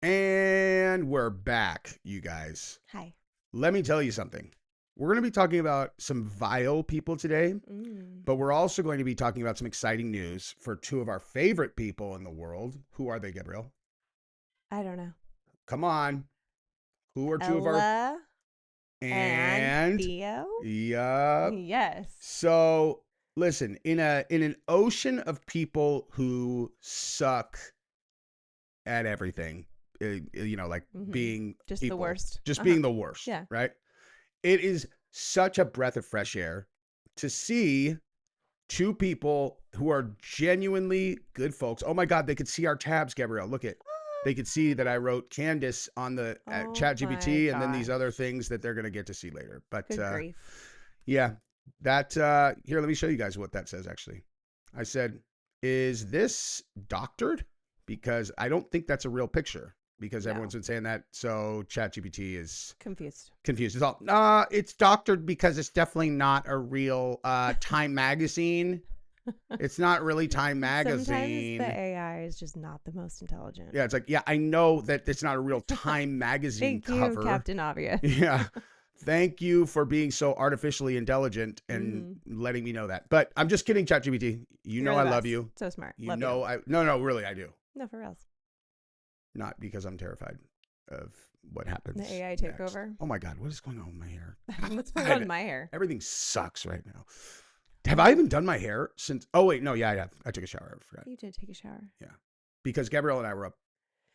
And we're back, you guys. Hi. Let me tell you something. We're going to be talking about some vile people today, but we're also going to be talking about some exciting news for two of our favorite people in the world. Who are they, Gabrielle? I don't know. Come on. Who are two of our Ella and and Theo? yup. Yes. So, listen, in an ocean of people who suck at everything, like being Just the people, worst. just being the worst, Yeah. right? It is such a breath of fresh air to see two people who are genuinely good folks. Oh my God, they could see our tabs, Gabrielle. Look at, they could see that I wrote Candace on the Oh chat my GPT and then these gosh. other things that they're going to get to see later. But Good grief. yeah, that, here, let me show you guys what that says actually. I said, is this doctored? Because I don't think that's a real picture because No. everyone's been saying that. So ChatGPT is Confused. It's all, it's doctored because it's definitely not a real Time magazine. It's not really Time Sometimes the magazine. AI is just not the most intelligent. Yeah, it's like, yeah, I know that it's not a real Time magazine Thank you, cover. Captain Obvious. Yeah. Thank you for being so artificially intelligent and letting me know that. But I'm just kidding, ChatGPT. You know I love you. So smart. You Love know no, really I do. No, for reals. Not because I'm terrified of what happens. The AI next. takeover. Oh my God, what is going on with my hair? What's going on with my hair? Everything sucks right now. Have I even done my hair since? Oh wait, no, yeah, I have. I took a shower. I forgot. You did take a shower. Yeah, because Gabrielle and I were up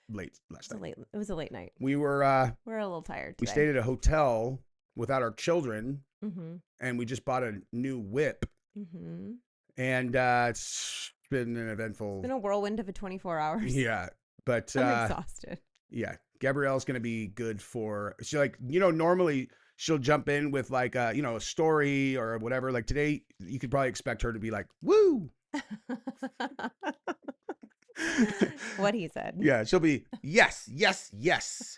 late last night. It was a late night. We were. We're a little tired today. We stayed at a hotel without our children, Mm-hmm. and we just bought a new whip. Mm-hmm. And it's been an eventful. It's been a whirlwind of a 24 hours. Yeah, but I'm exhausted. Yeah, Gabrielle's gonna be good for. She normally she'll jump in with like a story or whatever. Like today, you could probably expect her to be like, "Woo." What he said. Yeah, she'll be yes, yes, yes.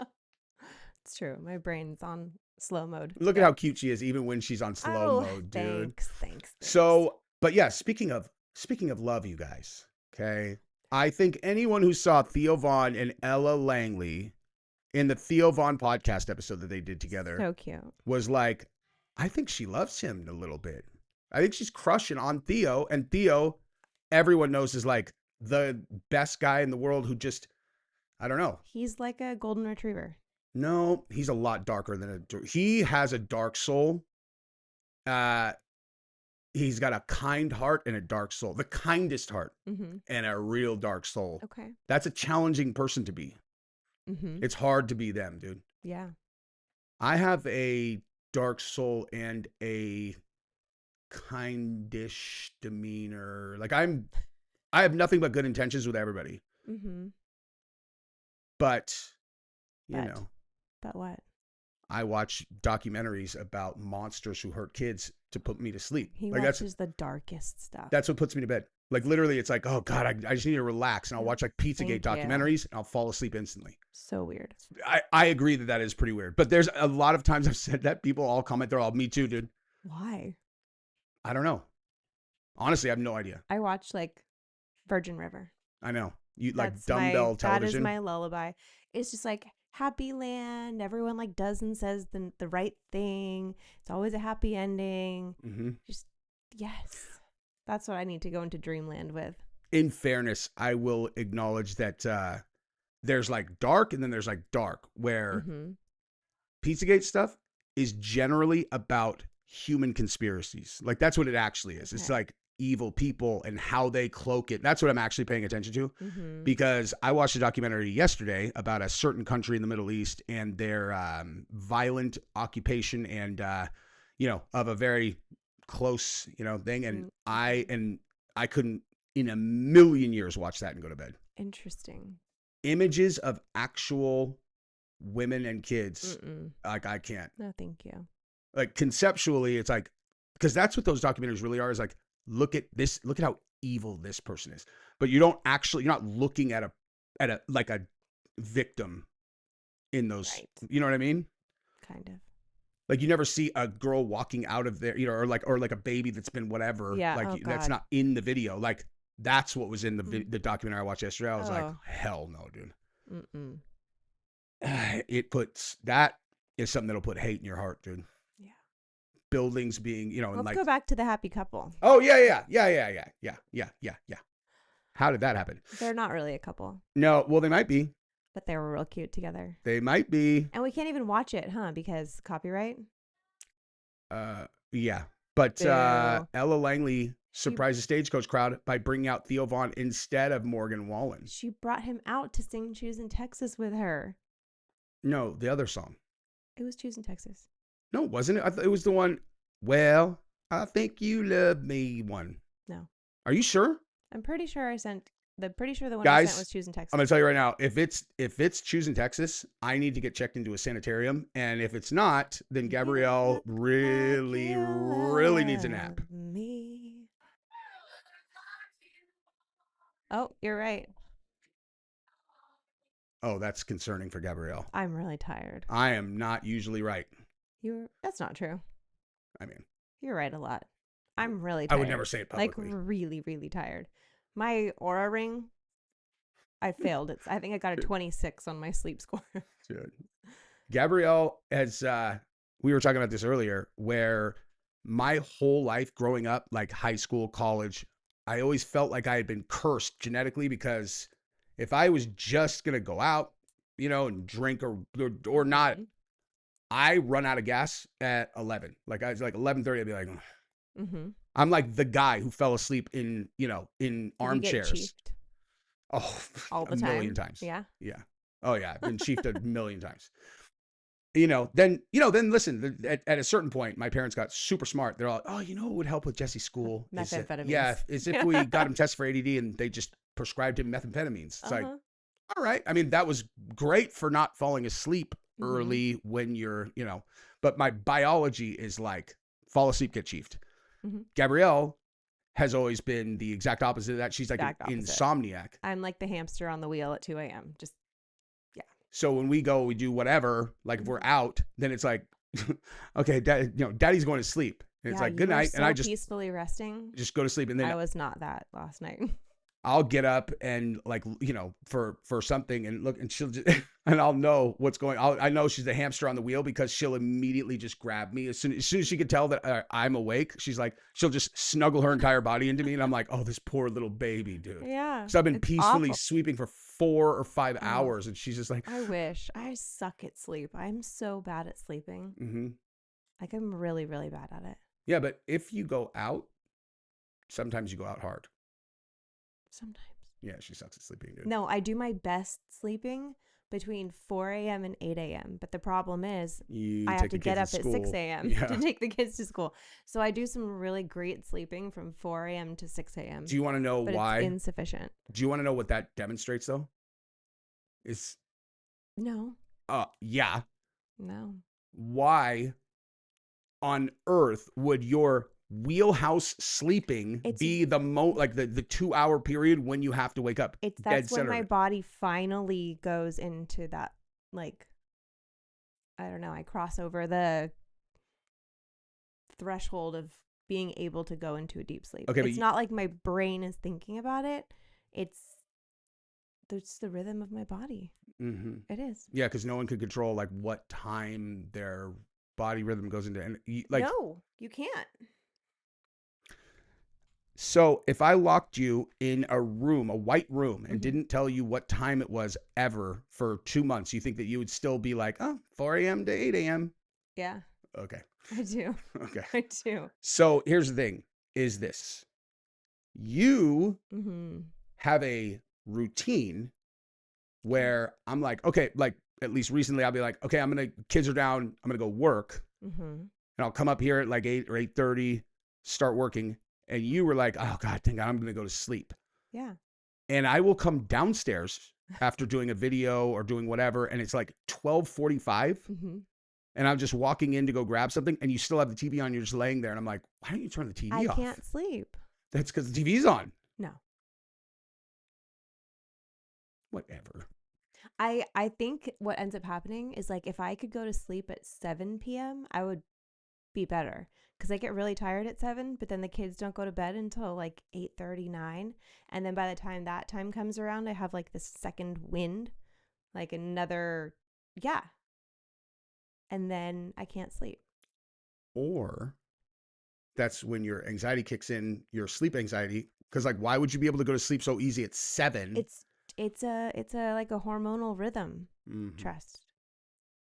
It's true. My brain's on slow mode. Look at how cute she is, even when she's on slow mode, dude. Thanks. So, but yeah, speaking of love, you guys. Okay, I think anyone who saw Theo Vaughn and Ella Langley in the Theo Vaughn podcast episode that they did together, so cute, was like, I think she loves him a little bit. I think she's crushing on Theo, and Theo, everyone knows, is like the best guy in the world who just, I don't know. He's like a golden retriever. No, he's a lot darker than he has a dark soul. He's got a kind heart and a dark soul, the kindest heart and a real dark soul. Okay. That's a challenging person to be. It's hard to be them, dude. Yeah. I have a dark soul and a kindish demeanor. Like I have nothing but good intentions with everybody. But, But what? I watch documentaries about monsters who hurt kids to put me to sleep. He like watches the darkest stuff. That's what puts me to bed. Like literally, it's like, oh God, I just need to relax, and I'll watch like Pizzagate documentaries, and I'll fall asleep instantly. So weird. I agree that is pretty weird. But there's a lot of times I've said that people all comment, they're all, me too, dude. Why? I don't know. Honestly, I have no idea. I watch like Virgin River. I know. You like dumbbell television. That is my lullaby. It's just like happy land. Everyone like does and says the right thing. It's always a happy ending. Just yes. That's what I need to go into dreamland with. In fairness, I will acknowledge that there's like dark and then there's like dark, where Pizzagate stuff is generally about human conspiracies. Like that's what it actually is. Okay. It's like evil people and how they cloak it. That's what I'm actually paying attention to, because I watched a documentary yesterday about a certain country in the Middle East and their violent occupation and of a very close thing, and I couldn't in a million years watch that and go to bed. Interesting. Images of actual women and kids, like I can't. No, thank you. Like conceptually, it's like, because that's what those documentaries really are, is like, look at this, look at how evil this person is, but you're not looking at a like a victim in those, right. You know what I mean? Kind of. Like you never see a girl walking out of there, or like a baby that's been whatever. Yeah, like that's not in the video. Like that's what was in the documentary I watched yesterday. I was like, hell no, dude. that is something that'll put hate in your heart, dude. Yeah. Buildings being, and Let's like, go back to the happy couple. oh yeah. How did that happen? They're not really a couple. No, well, they might be. But they were real cute together. They might be. And we can't even watch it, huh? Because copyright. Yeah. But Boo. Ella Langley surprised the Stagecoach crowd by bringing out Theo Vaughn instead of Morgan Wallen. She brought him out to sing Choosing Texas with her. No, the other song. It was Choosing Texas. No, wasn't it? I thought it was the one, well, I think you love me one. No. Are you sure? I'm pretty sure I sent... pretty sure the one Guys, I sent was Choosing Texas. I'm going to tell you right now, if it's Choosing Texas, I need to get checked into a sanitarium. And if it's not, then Gabrielle really needs a nap. Me. Oh, you're right. Oh, that's concerning for Gabrielle. I'm really tired. I am not usually right. That's not true. I mean, you're right a lot. I'm really tired. I would never say it publicly. Like really, really tired. My Aura ring, I failed it. I think I got a 26 on my sleep score. Dude. Gabrielle has, we were talking about this earlier, where my whole life growing up, like high school, college, I always felt like I had been cursed genetically, because if I was just going to go out, and drink or not, I run out of gas at 11. Like I was like 11:30, I'd be like, I'm like the guy who fell asleep in armchairs. Oh, all the a time. Million times. Yeah. Yeah. Oh yeah. I've been chiefed a million times. Then listen, at a certain point, my parents got super smart. They're all, oh, what would help with Jesse's school? Methamphetamines. Is if we got him tested for ADD and they just prescribed him methamphetamines. It's like, all right. I mean, that was great for not falling asleep early when you're, but my biology is like, fall asleep, get chiefed. Gabrielle has always been the exact opposite of that. She's like an insomniac. I'm like the hamster on the wheel at 2 a.m. Just, yeah. So when we do whatever, like if we're out, then it's like, okay, daddy's going to sleep. And it's like, good night. So and I just peacefully resting. Just go to sleep. And then I was not that last night. I'll get up and like, for something and look, and she'll just, and I'll know what's going on. I know she's the hamster on the wheel because she'll immediately just grab me. As soon as she can tell that I'm awake, she'll just snuggle her entire body into me. And I'm like, oh, this poor little baby, dude. Yeah. So I've been peacefully sweeping for 4 or 5 hours. And she's just like, I wish. I suck at sleep. I'm so bad at sleeping. Like I'm really, really bad at it. Yeah. But if you go out, sometimes you go out hard. Sometimes. Yeah, she sucks at sleeping, dude. No, I do my best sleeping between 4 a.m. and 8 a.m. But the problem is I have to get up at 6 a.m. to take the kids to school. So I do some really great sleeping from 4 a.m. to 6 a.m. Do you want to know why? It's insufficient. Do you want to know what that demonstrates, though? No. Yeah. No. Why on earth would your wheelhouse sleeping be the the 2-hour period when you have to wake up? That's when my body finally goes into that, like, I don't know, I cross over the threshold of being able to go into a deep sleep. Okay, it's not like my brain is thinking about it. It's the rhythm of my body. It is. Yeah, because no one could control like what time their body rhythm goes into, and no, you can't. So if I locked you in a room, a white room, and didn't tell you what time it was ever for 2 months, you think that you would still be like, 4 a.m. to 8 a.m.? Yeah. Okay. I do. Okay. I do. So here's the thing, is this. You have a routine where I'm like, okay, like at least recently I'll be like, okay, kids are down, I'm going to go work. And I'll come up here at like 8 or 8:30, start working. And you were like, oh, God, thank God, I'm going to go to sleep. Yeah. And I will come downstairs after doing a video or doing whatever, and it's like 12:45, and I'm just walking in to go grab something, and you still have the TV on. You're just laying there, and I'm like, why don't you turn the TV off? I can't sleep. That's because the TV's on. No. Whatever. I think what ends up happening is like if I could go to sleep at 7 p.m., I would be better. Because I get really tired at 7, but then the kids don't go to bed until like 8:39. And then by the time that time comes around, I have like this second wind, like another Yeah. And then I can't sleep. Or that's when your anxiety kicks in, your sleep anxiety. Because like, why would you be able to go to sleep so easy at 7? It's a like a hormonal rhythm. Trust.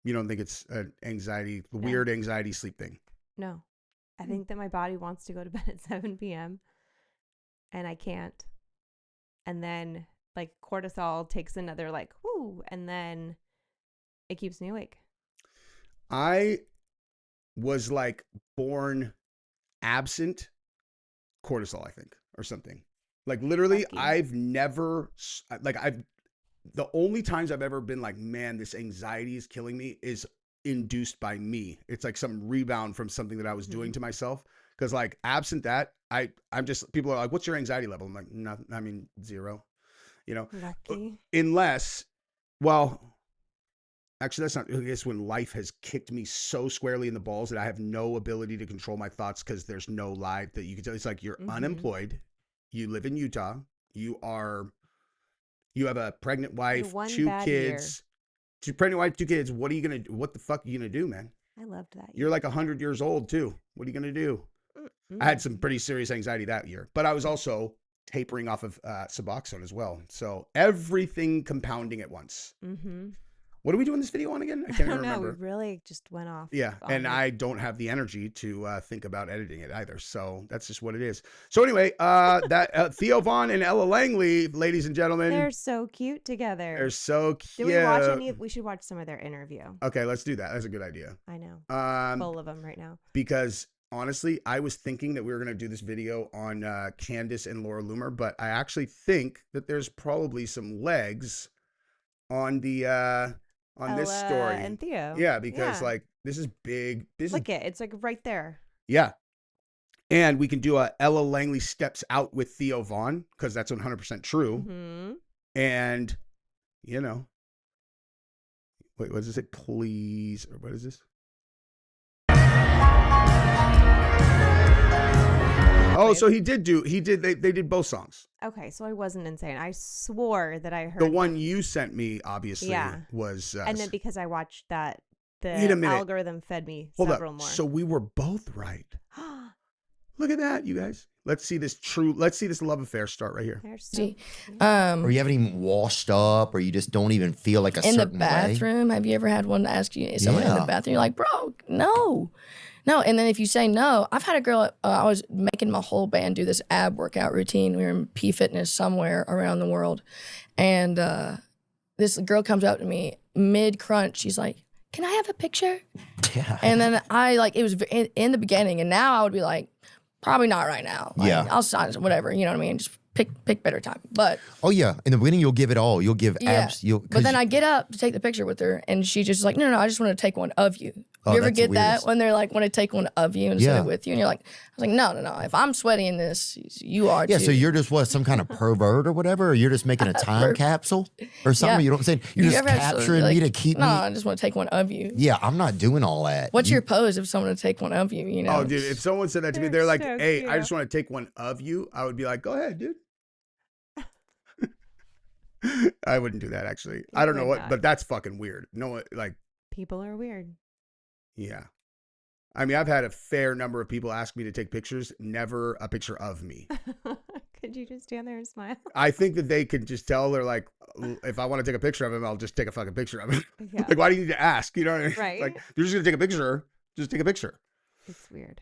You don't think it's an anxiety, No. weird anxiety sleep thing? No. I think that my body wants to go to bed at 7 p.m. and I can't. And then like cortisol takes another like, whoo, and then it keeps me awake. I was like born absent cortisol, I think, or something. Like literally, Lucky. I've never, like the only times I've ever been like, man, this anxiety is killing me is induced by me. It's like some rebound from something that I was doing to myself. Cause like absent that, I'm just, people are like, what's your anxiety level? I'm like, no, I mean, 0, you know, Lucky. unless, well, actually that's not, I guess when life has kicked me so squarely in the balls that I have no ability to control my thoughts because there's no life that you can tell. It's like you're unemployed. You live in Utah. You have a pregnant wife, 2 kids. Pregnant wife, 2 kids. What are you going to do? What the fuck are you going to do, man? I loved that. You're like 100 years old too. What are you going to do? I had some pretty serious anxiety that year, but I was also tapering off of Suboxone as well. So everything compounding at once. What are we doing this video on again? I can't even remember. We really just went off. Yeah, and I don't have the energy to think about editing it either. So that's just what it is. So anyway, that Theo Von and Ella Langley, ladies and gentlemen. They're so cute together. They're so cute. Did we watch any? We should watch some of their interview. Okay, let's do that. That's a good idea. I know. Full of them right now. Because honestly, I was thinking that we were going to do this video on Candace and Laura Loomer, but I actually think that there's probably some legs on the on Ella this story and Theo. Yeah, because like this is big. Look it, it's like right there. Yeah. And we can do a Ella Langley steps out with Theo Von because that's 100% true. And you know, wait, what does it say? Please, or what is this? Oh, so they did both songs. Okay, so I wasn't insane. I swore that I heard the one you sent me, obviously, was and then because I watched that, the algorithm fed me several more. So we were both right. Look at that, you guys. Let's see this love affair start right here. Or you haven't even washed up, or you just don't even feel like a certain way. In the bathroom, have you ever had one ask you someone in the bathroom? You're like, bro, no. And then if you say no, I've had a girl, I was making my whole band do this ab workout routine. We were in P Fitness somewhere around the world. And this girl comes up to me mid-crunch. She's like, can I have a picture? Yeah. And then it was in the beginning. And now I would be like, probably not right now. I'll sign whatever, you know what I mean? Just pick better time. But oh yeah, in the beginning you'll give it all. You'll give abs. But then I get up to take the picture with her, and she just like, no, I just want to take one of you. Oh, you ever get that when they're like, want to take one of you instead of with you, and you're like, I was like, no. If I'm sweaty in this, you are too. Yeah, so you're just some kind of pervert or whatever, or you're just making a time capsule or something. You know what I'm saying? You're just capturing me to keep me. No, I just want to take one of you. Yeah, I'm not doing all that. What's your pose if someone would take one of you? You know? Oh, dude, if someone said that to me, they're like, hey, I just want to take one of you. I would be like, go ahead, dude. I wouldn't do that actually. I don't know what, but that's fucking weird. No, like people are weird. Yeah. I mean, I've had a fair number of people ask me to take pictures, never a picture of me. Could you just stand there and smile? I think that they could just tell. They're like, if I want to take a picture of him, I'll just take a fucking picture of him. Yeah. Like, why do you need to ask? You know what I mean? Right. Like, you're just going to take a picture. Just take a picture. It's weird.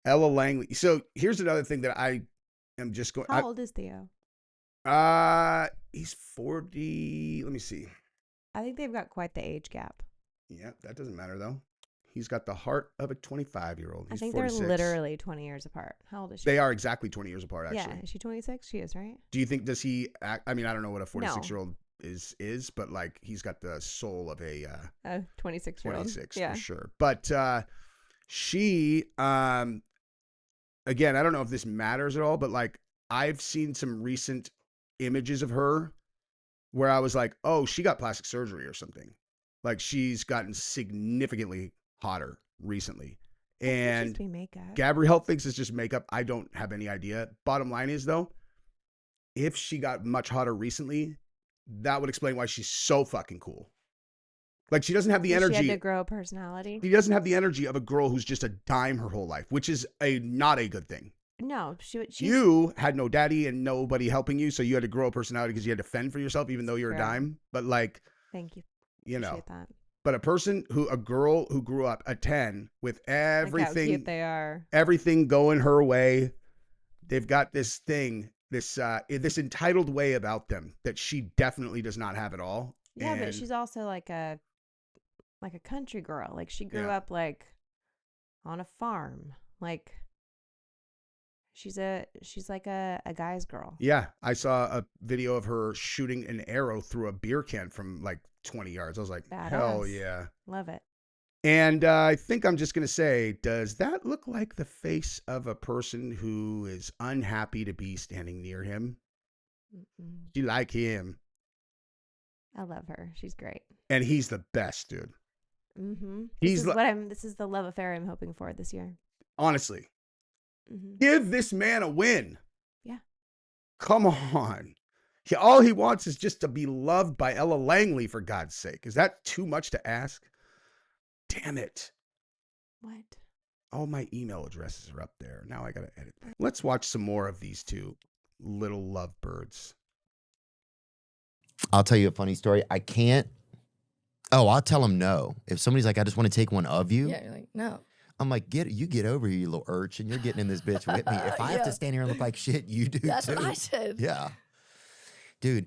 Ella Langley. So here's another thing that I am just going. How old is Theo? He's 40. Let me see. I think they've got quite the age gap. Yeah, that doesn't matter though. He's got the heart of a 25-year-old. I think 46. they're literally 20 years apart. How old is she? They are exactly 20 years apart, actually. Yeah, is she 26? She is, right? Do you think, does he act, I mean, I don't know what a 46-year-old is, but like he's got the soul of a 26-year-old. 26 for sure. But she, again, I don't know if this matters at all, but like I've seen some recent images of her where I was like, oh, she got plastic surgery or something. Like she's gotten significantly hotter recently. And Gabrielle thinks it's just makeup. I don't have any idea. Bottom line is though, if she got much hotter recently, that would explain why she's so fucking cool. Like she doesn't have the energy. She had to grow a personality. She doesn't have the energy of a girl who's just a dime her whole life, which is not a good thing. No, you had no daddy and nobody helping you, so you had to grow a personality because you had to fend for yourself, even though you're a dime. But like, thank you. You know, that. But a girl who grew up a 10 with everything, look how cute they are, everything going her way. They've got this thing, this entitled way about them that she definitely does not have at all. Yeah, but she's also like a country girl. Like she grew up like on a farm. Like she's like a guy's girl. Yeah, I saw a video of her shooting an arrow through a beer can from like 20 yards. I was like, badass. Hell yeah. Love it. And I think I'm just going to say, does that look like the face of a person who is unhappy to be standing near him? You like him. I love her. She's great. And he's the best, dude. Mm-hmm. This is the love affair I'm hoping for this year. Honestly. Give this man a win. Yeah. Come on. All he wants is just to be loved by Ella Langley, for God's sake. Is that too much to ask? Damn it. What? All my email addresses are up there. Now I got to edit them. Let's watch some more of these two little lovebirds. I'll tell you a funny story. I can't. Oh, I'll tell him no. If somebody's like, I just want to take one of you. Yeah, you're like, no. I'm like, get over here, you little urchin. You're getting in this bitch with me. If I have to stand here and look like shit, you do That's too. What I said. Yeah. Dude,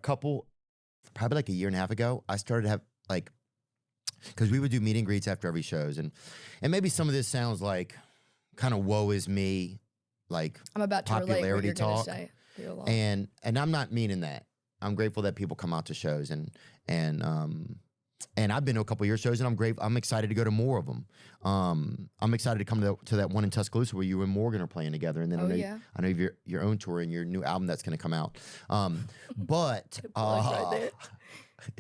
probably like a year and a half ago, I started to have like, because we would do meet and greets after every shows. And maybe some of this sounds like kind of woe is me, like I'm about to popularity relate what talk. Say. And I'm not meaning that. I'm grateful that people come out to shows and I've been to a couple of your shows, and I'm excited to go to more of them. I'm excited to come to that one in Tuscaloosa where you and Morgan are playing together, and then I know you have your own tour and your new album that's going to come out. But right there.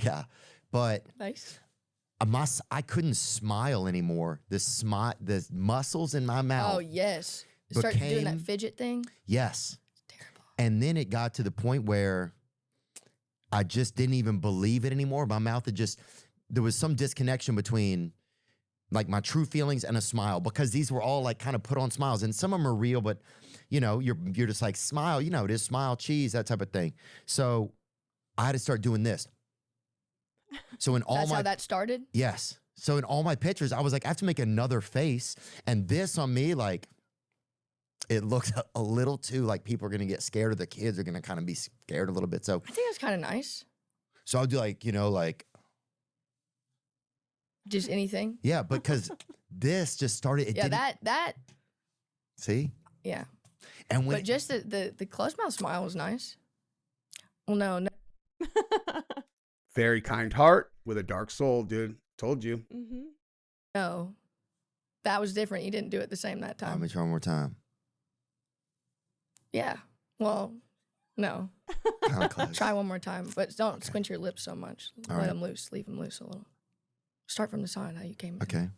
Yeah, but nice. I couldn't smile anymore. The muscles in my mouth. Oh yes, start doing that fidget thing. Yes, it's terrible. And then it got to the point where I just didn't even believe it anymore. My mouth there was some disconnection between like my true feelings and a smile, because these were all like kind of put on smiles, and some of them are real, but you know, you're just like, smile, you know, it is, smile, cheese, that type of thing. So I had to start doing this. So in all That's how that started? Yes. So in all my pictures, I was like, I have to make another face, and this on me, like, it looks a little too like people are going to get scared, or the kids are going to kind of be scared a little bit. So I think that's kind of nice. So I'll do like, you know, like. Just anything? Yeah, because this just started. That. See? Yeah. And when. But just the closed mouth smile was nice. Well, no. Very kind heart with a dark soul, dude. Told you. Mm-hmm. No. That was different. You didn't do it the same that time. Let me try one more time. Yeah. Well, no. Kind of close. Try one more time, but don't squint your lips so much. Let them loose. Leave them loose a little. Start from the side, how you came in. Okay.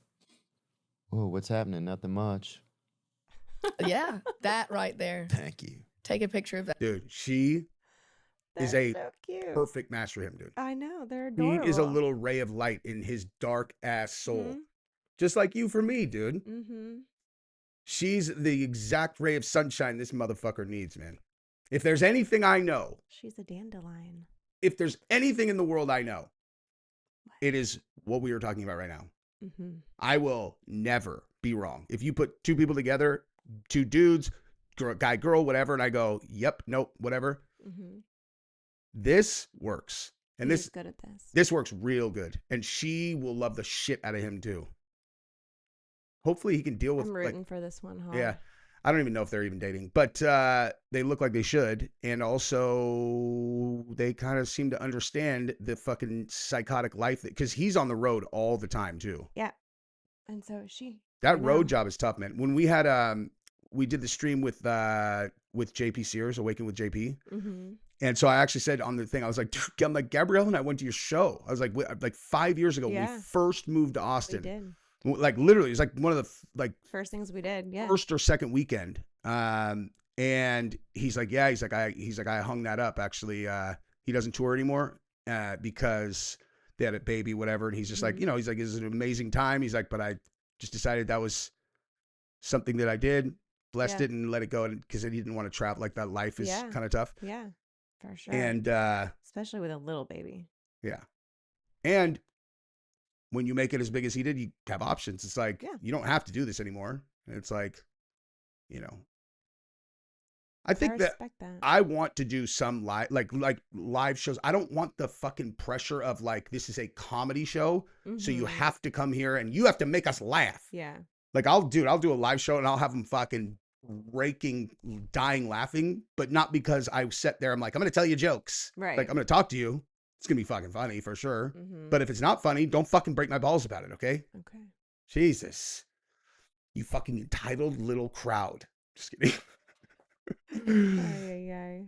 Whoa, what's happening? Nothing much. Yeah, that right there. Thank you. Take a picture of that. Dude, she is a so cute. perfect match for him, dude. I know, they're adorable. He is a little ray of light in his dark ass soul. Just like you for me, dude. Mm-hmm. She's the exact ray of sunshine this motherfucker needs, man. If there's anything I know. She's a dandelion. If there's anything in the world I know, it is what we were talking about right now. Mm-hmm. I will never be wrong. If you put two people together, two dudes, guy, girl, whatever, and I go, yep, nope, whatever. Mm-hmm. This works. And He's good at this. This works real good. And she will love the shit out of him too. Hopefully he can deal with. I'm rooting for this one, huh? Yeah. I don't even know if they're even dating, but they look like they should. And also they kind of seem to understand the fucking psychotic life, because he's on the road all the time too. Yeah. And so is she. That road job is tough, man. When we had, we did the stream with JP Sears, Awaken with JP. Mm-hmm. And so I actually said on the thing, I was like, dude, I'm like, Gabrielle and I went to your show. I was like 5 years ago, when we first moved to Austin. We did. Like literally, it was like one of the first things we did, yeah. First or second weekend. And he's like, yeah, he's like, I hung that up. Actually, he doesn't tour anymore because they had a baby, whatever. And he's just like, you know, he's like, it's an amazing time. He's like, but I just decided that was something that I did, blessed it and let it go. Because he didn't want to travel. Like that life is kind of tough. Yeah, for sure. And especially with a little baby. Yeah. And when you make it as big as he did, you have options. It's like, you don't have to do this anymore. And it's like, you know, I think that I want to do some live shows. I don't want the fucking pressure of like, this is a comedy show. So you have to come here and you have to make us laugh. Yeah. Like I'll do a live show and I'll have them fucking dying laughing, but not because I sat there. I'm like, I'm going to tell you jokes. Right. Like I'm going to talk to you. It's going to be fucking funny for sure. But if it's not funny, don't fucking break my balls about it. Okay. Okay. Jesus. You fucking entitled little crowd. Just kidding.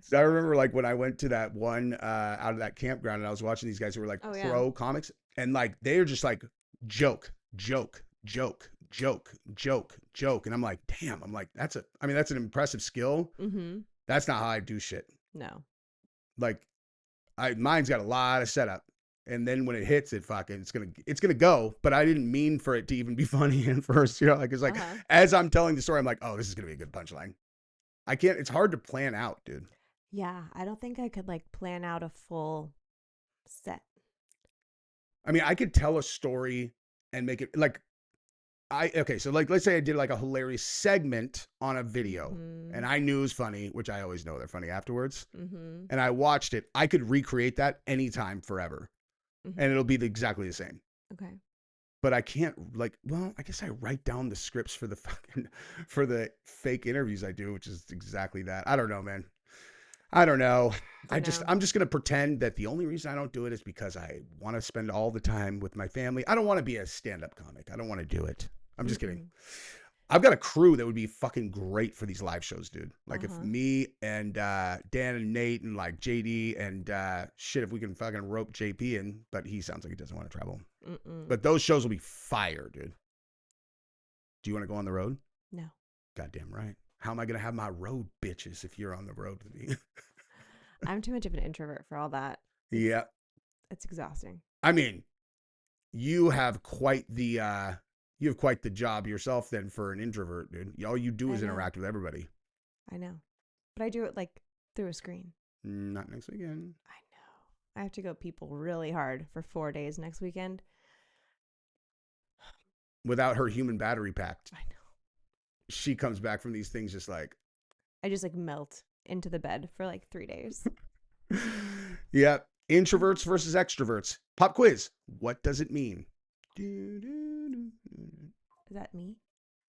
So I remember like when I went to that one out of that campground and I was watching these guys who were like pro comics and like they're just like joke. And I'm like, damn, I'm like, that's an impressive skill. That's not how I do shit. No. Like mine's got a lot of setup. And then when it hits, it's gonna go. But I didn't mean for it to even be funny at first, you know, like it's like as I'm telling the story, I'm like, oh, this is gonna be a good punchline. I can't. It's hard to plan out, dude. Yeah, I don't think I could like plan out a full set. I mean, I could tell a story and make it like so like let's say I did like a hilarious segment on a video and I knew it was funny, which I always know they're funny afterwards. And I watched it. I could recreate that anytime forever. And it'll be exactly the same. Okay. But I can't I guess I write down the scripts for the fake interviews I do, which is exactly that. I don't know, man. I don't know. I'm just going to pretend that the only reason I don't do it is because I want to spend all the time with my family. I don't want to be a stand-up comic. I don't want to do it. I'm just kidding. I've got a crew that would be fucking great for these live shows, dude. Like if me and Dan and Nate and like JD and if we can fucking rope JP in, but he sounds like he doesn't want to travel. But those shows will be fire, dude. Do you want to go on the road? No. Goddamn right. How am I going to have my road bitches if you're on the road with me? I'm too much of an introvert for all that. Yeah. It's exhausting. I mean, you have quite the job yourself then for an introvert, dude. All you do is interact with everybody. I know. But I do it like through a screen. Not next weekend. I know. I have to go people really hard for 4 days next weekend. Without her human battery packed. I know. She comes back from these things just like. I just like melt into the bed for like 3 days. Yeah. Introverts versus extroverts. Pop quiz. What does it mean? Is that me?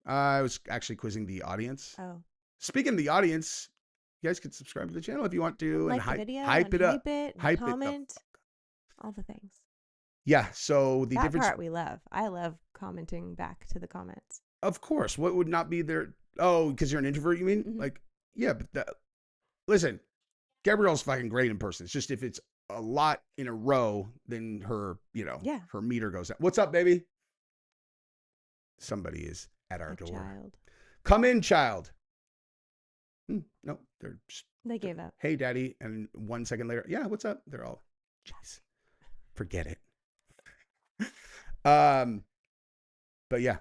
I was actually quizzing the audience. Oh. Speaking of the audience, you guys can subscribe to the channel if you want to. Like and the video, hype it up. Hype comment. All the things. Yeah. So the difference. That part we love. I love commenting back to the comments. Of course. What would not be there? Oh, because you're an introvert, you mean? Like, yeah, but listen, Gabrielle's fucking great in person. It's just if it's a lot in a row, then her, her meter goes up. What's up, baby? Somebody is at our door. Child. Come in, child. No, they gave up. Hey, daddy. And 1 second later, yeah, what's up? They're all, jeez, forget it. But yeah.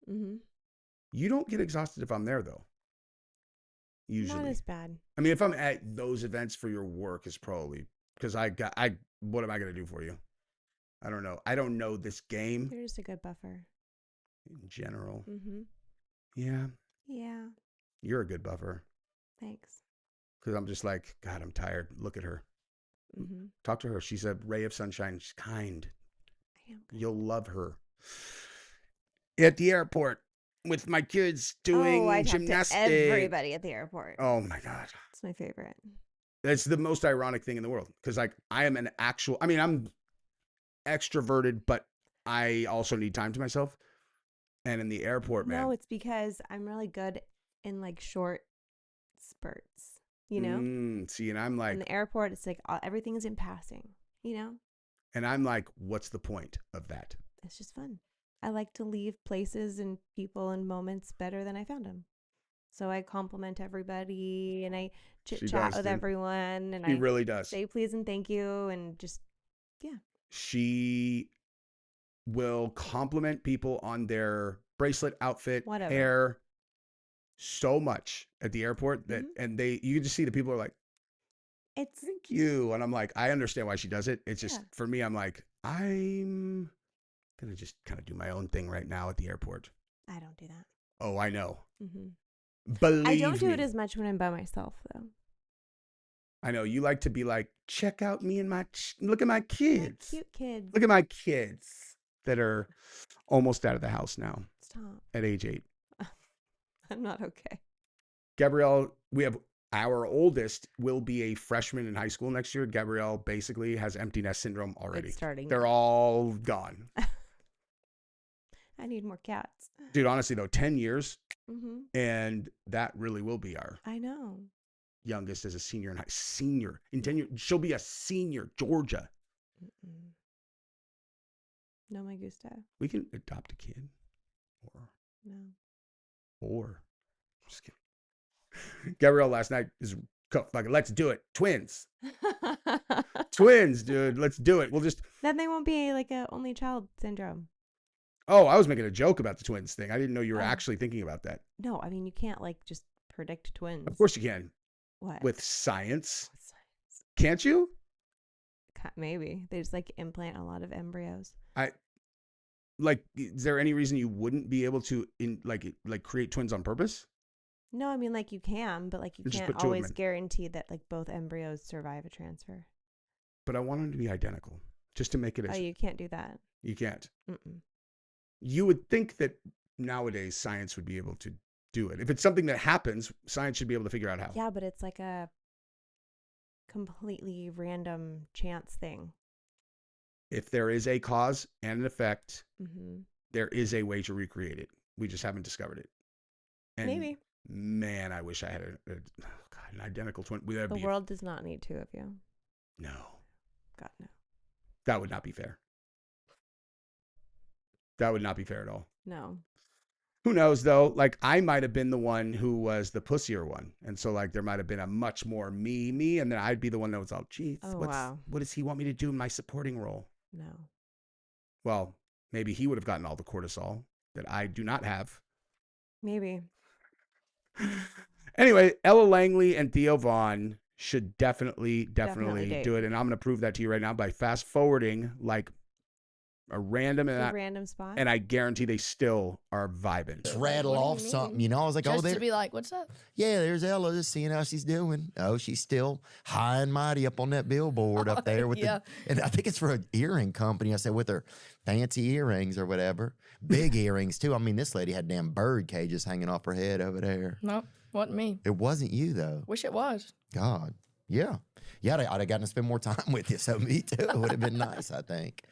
You don't get exhausted if I'm there though. Usually. Not as bad. I mean, if I'm at those events for your work, it's probably because what am I going to do for you? I don't know. I don't know this game. You're just a good buffer. In general. Yeah. Yeah. You're a good buffer. Thanks. Because I'm just like, God, I'm tired. Look at her. Talk to her. She's a ray of sunshine. She's kind. I am good. You'll love her. At the airport with my kids doing gymnastics. Everybody at the airport. Oh my God. It's my favorite. That's the most ironic thing in the world. Because like I'm extroverted, but I also need time to myself. And in the airport, man. No, it's because I'm really good in like short spurts, you know? See, and I'm like. In the airport, it's like everything is in passing, you know? And I'm like, what's the point of that? It's just fun. I like to leave places and people and moments better than I found them. So I compliment everybody and I chit chat with everyone and he really does. Say please and thank you and just Yeah. She will compliment people on their bracelet, outfit, Whatever. hair so much at the airport that, and you can just see the people are like, It's thank you. And I'm like, I understand why she does it. It's just, for me, I'm like, I'm going to just kind of do my own thing right now at the airport. I don't do that. Oh, I know. Mm-hmm. Believe I don't do me. it as much when I'm by myself, though. I know. You like to be like, check out me and look at my kids. My cute kids. Look at my kids that are almost out of the house now. Stop. At age 8. I'm not okay. Gabrielle, we have our oldest will be a freshman in high school next year. Gabrielle basically has empty nest syndrome already. It's starting. They're all gone. I need more cats. Dude, honestly though, 10 years, and that really will be our I know. youngest as a senior in senior in 10 years. She'll be a senior, Georgia. No, my gusta. We can adopt a kid, or just kidding. Gabrielle last night is like, let's do it, twins, twins, dude, let's do it. We'll just then they won't be like a only child syndrome. Oh, I was making a joke about the twins thing. I didn't know you were actually thinking about that. No, I mean, you can't like just predict twins. Of course you can. What? With science. With science. Can't you? Maybe. They just like implant a lot of embryos. Is there any reason you wouldn't be able to create twins on purpose? No, I mean, like you can, but like you can't always guarantee that like both embryos survive a transfer. But I want them to be identical, just to make it. Oh, you can't do that. You can't. Mm-mm. You would think that nowadays science would be able to do it. If it's something that happens, science should be able to figure out how. Yeah, but it's like a completely random chance thing. If there is a cause and an effect, there is a way to recreate it. We just haven't discovered it. And maybe. Man, I wish I had an identical twin. The world does not need two of you. No. God, no. That would not be fair. That would not be fair at all. No. Who knows, though? Like, I might have been the one who was the pussier one. And so, like, there might have been a much more me, and then I'd be the one that was all, geez, what does he want me to do in my supporting role? No. Well, maybe he would have gotten all the cortisol that I do not have. Maybe. Anyway, Ella Langley and Theo Vaughn should definitely do it. And I'm going to prove that to you right now by fast forwarding like a random spot. And I guarantee they still are vibing. Just rattle off something, you know. I was like, just to be like, what's up? Yeah, there's Ella, just seeing how she's doing. Oh, she's still high and mighty up on that billboard up there with and I think it's for an earring company. I said with her fancy earrings or whatever. Big earrings too. I mean, this lady had damn bird cages hanging off her head over there. Nope, wasn't me. It wasn't you though. Wish it was. God. Yeah. Yeah, I'd have gotten to spend more time with you. So me too. It would have been nice, I think.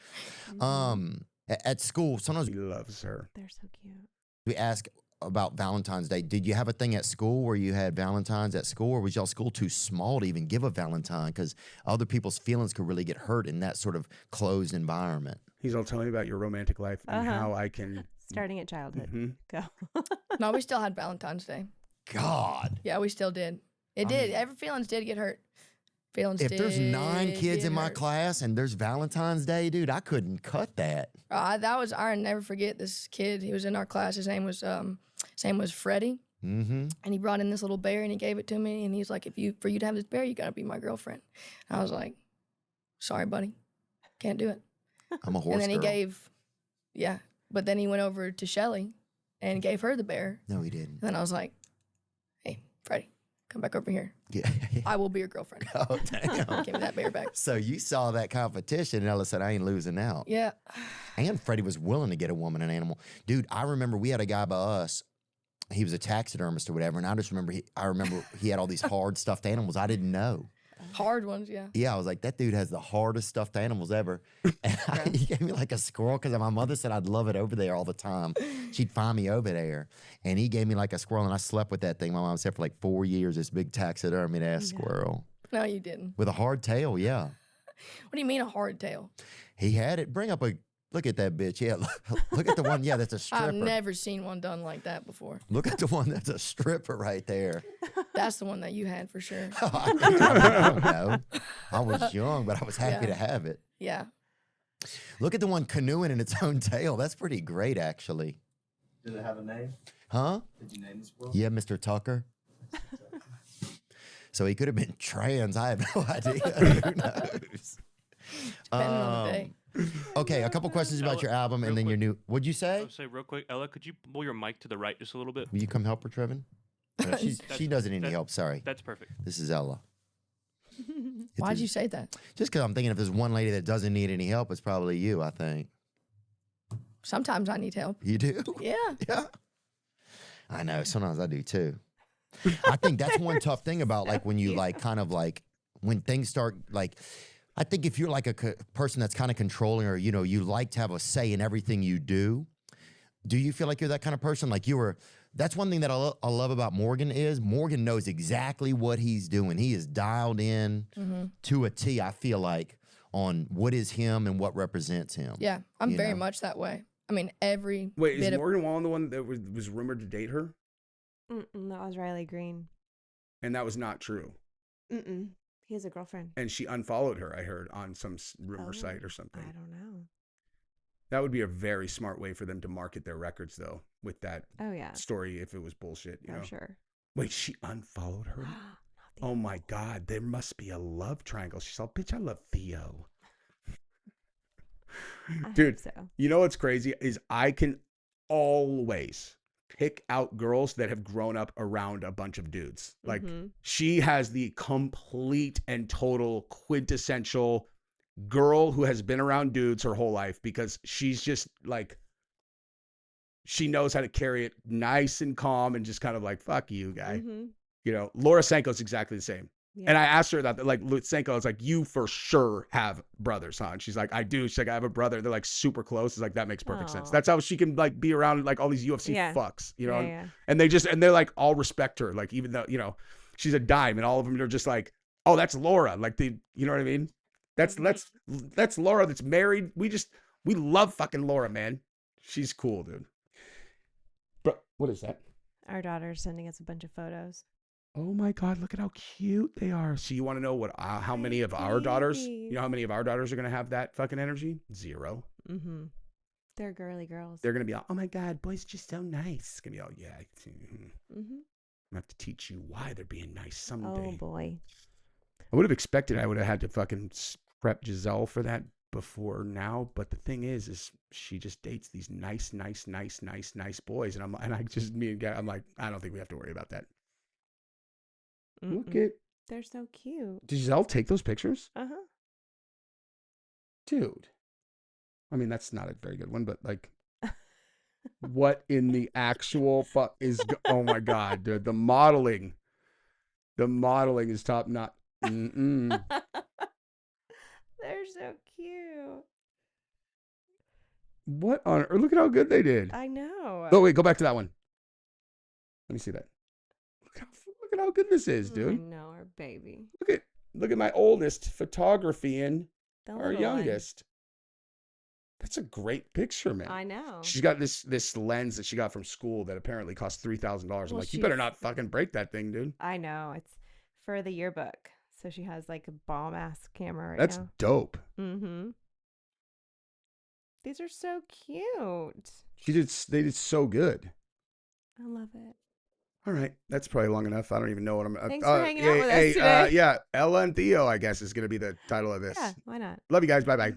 At school, sometimes He loves her. They're so cute. we ask about Valentine's Day. Did you have a thing at school where you had Valentine's at school, or was y'all school too small to even give a Valentine? Because other people's feelings could really get hurt in that sort of closed environment. He's all telling me about your romantic life and how I can. Starting at childhood. Go. No, we still had Valentine's Day. God. Yeah, we still did. It did. Every feelings did get hurt. If there's 9 kids in my class and there's Valentine's Day, dude, I couldn't cut that. I'll never forget this kid. He was in our class. His name was Freddie. Mm-hmm. And he brought in this little bear and he gave it to me. And he's like, for you to have this bear, you gotta be my girlfriend. And I was like, sorry, buddy, can't do it. I'm a horse And then girl. but then he went over to Shelly and gave her the bear. No, he didn't. And then I was like, hey, Freddie, come back over here. Yeah. I will be your girlfriend. Oh, damn. Give me that bear back. So you saw that competition and Ella said, I ain't losing out. Yeah. And Freddie was willing to get a woman an animal. Dude, I remember we had a guy by us. He was a taxidermist or whatever. And I just remember he had all these hard stuffed animals I didn't know. Hard ones, yeah. Yeah, I was like, that dude has the hardest stuffed animals ever. And he gave me like a squirrel because my mother said I'd love it over there all the time. She'd find me over there. And he gave me like a squirrel, and I slept with that thing. My mom said for like 4 years, this big taxidermy-ass squirrel. No, you didn't. With a hard tail, yeah. What do you mean a hard tail? He had it. Bring up look at that bitch. Yeah, look at the one. Yeah, that's a stripper. I've never seen one done like that before. Look at the one that's a stripper right there. That's the one that you had for sure. I don't know. I was young, but I was happy to have it. Yeah. Look at the one canoeing in its own tail. That's pretty great, actually. Did it have a name? Huh? Did you name the squirrel? Yeah, Mr. Tucker. So he could have been trans. I have no idea. Who knows? Depending on the day. Okay, a couple questions about your album and then your new. What'd you say? I'll say real quick, Ella, could you pull your mic to the right just a little bit? Will you come help her, Trevin? She doesn't need any help. Sorry. That's perfect. This is Ella. Why'd you say that? Just because I'm thinking if there's one lady that doesn't need any help, it's probably you, I think. Sometimes I need help. You do? Yeah. Yeah. I know. Sometimes I do too. I think that's one tough thing about like when you like kind of like when things start like, I think if you're like a person that's kind of controlling or, you know, you like to have a say in everything you do you feel like you're that kind of person? Like that's one thing that I love about Morgan is Morgan knows exactly what he's doing. He is dialed in to a T, I feel like, on what is him and what represents him. Yeah, I'm very much that way. I mean, every Wait, bit is Morgan Wallen the one that was rumored to date her? That was Riley Green. And that was not true. He has a girlfriend. And she unfollowed her, I heard, on some rumor site or something. I don't know. That would be a very smart way for them to market their records, though, with that yeah. story if it was bullshit, you know? Sure. Wait, she unfollowed her? Oh, my God. There must be a love triangle. She's all, bitch, I love Theo. Dude, so. You know what's crazy is I can always pick out girls that have grown up around a bunch of dudes. Like she has the complete and total quintessential girl who has been around dudes her whole life because she's just like, she knows how to carry it nice and calm and just kind of like, fuck you, guy. You know, Laura Sanko's exactly the same. Yeah. And I asked her that, like, Sanko, it's like, you for sure have brothers, huh? And she's like, I do. She's like, I have a brother. They're like super close. It's like, that makes perfect sense. That's how she can like be around like all these UFC fucks, you know? And they're like, all respect her. Like, even though, you know, she's a dime and all of them are just like, oh, that's Laura. Like you know what I mean? That's Laura that's married. We love fucking Laura, man. She's cool, dude. But what is that? Our daughter's sending us a bunch of photos. Oh my God, look at how cute they are. So you want to know how many of our daughters, you know how many of our daughters are going to have that fucking energy? 0. They're girly girls. They're going to be all, oh my God, boys just so nice. It's going to be all, yeah. I'm going to have to teach you why they're being nice someday. Oh boy. I would have expected I would have had to fucking prep Giselle for that before now. But the thing is she just dates these nice boys. And I'm like, I don't think we have to worry about that. Look at. They're so cute. Did Giselle take those pictures? Dude. I mean, that's not a very good one, but like, what in the actual fuck is, oh my God, dude, the modeling is top notch. They're so cute. What on earth? Look at how good they did. I know. Oh, wait, go back to that one. Let me see that. Look at how good this is, dude. I know, our baby. Look at my oldest photography and our youngest. One. That's a great picture, man. I know. She's got this lens that she got from school that apparently costs $3,000. I'm like, you better not fucking break that thing, dude. I know. It's for the yearbook. So she has like a bomb ass camera right now. That's dope. These are so cute. They did so good. I love it. All right, that's probably long enough. I don't even know what I'm. Thanks for hanging out with us today. Yeah, Ella and Theo, I guess, is going to be the title of this. Yeah, why not? Love you guys. Bye bye.